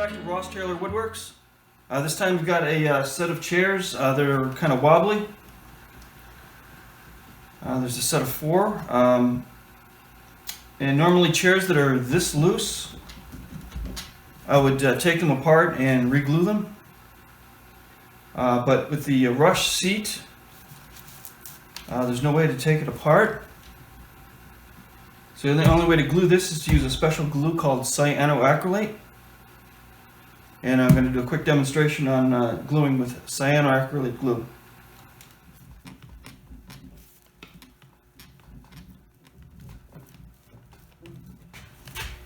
Welcome back to Ross Taylor Woodworks. This time we've got a set of chairs that are kind of wobbly. There's a set of 4. And normally chairs that are this loose, I would take them apart and re-glue them. But with the rush seat, there's no way to take it apart. So the only way to glue this is to use a special glue called Cyanoacrylate. And I'm going to do a quick demonstration on gluing with cyanoacrylate glue.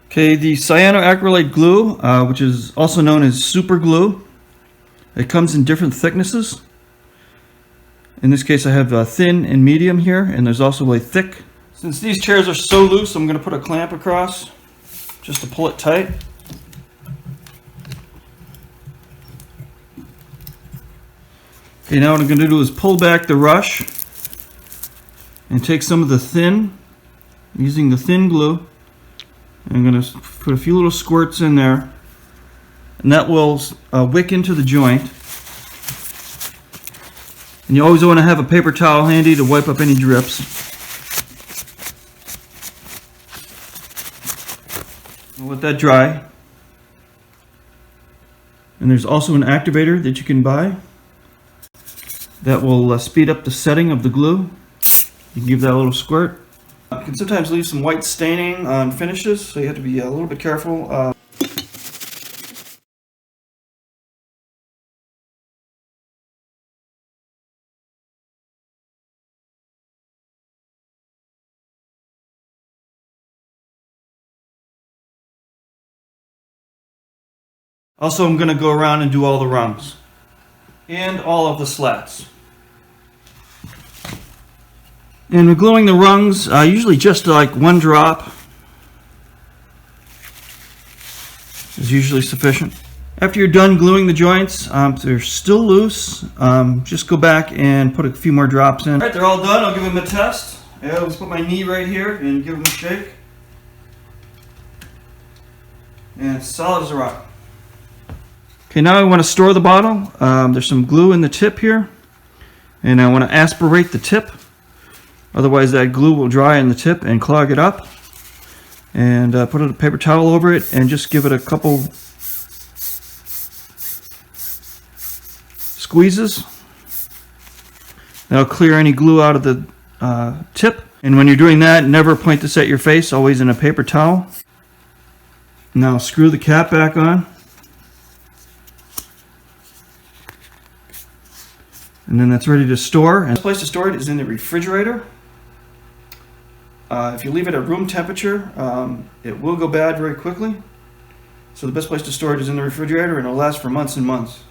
Okay, the cyanoacrylate glue, which is also known as super glue, it comes in different thicknesses. In this case I have thin and medium here, and there's also a thick. Since these chairs are so loose, I'm going to put a clamp across just to pull it tight. Okay, now what I'm going to do is pull back the rush and take some of the thin, using the thin glue. I'm going to put a few little squirts in there, and that will wick into the joint. And you always want to have a paper towel handy to wipe up any drips. I'll let that dry. And there's also an activator that you can buy that will speed up the setting of the glue. You can give that a little squirt. You can sometimes leave some white staining on finishes, so you have to be a little bit careful. Also, I'm going to go around and do all the rungs and all of the slats. And with gluing the rungs, usually just like 1 drop is usually sufficient. After you're done gluing the joints, if they're still loose, just go back and put a few more drops in. Alright, they're all done. I'll give them a test. I'll just put my knee right here and give them a shake. And it's solid as a rock. Okay, now I want to store the bottle. There's some glue in the tip here, and I want to aspirate the tip. Otherwise that glue will dry in the tip and clog it up. And put a paper towel over it and just give it a couple squeezes. That'll clear any glue out of the tip. And when you're doing that, never point this at your face, always in a paper towel. Now screw the cap back on. And then that's ready to store. And the place to store it is in the refrigerator. If you leave it at room temperature, it will go bad very quickly. So the best place to store it is in the refrigerator, and it'll last for months and months.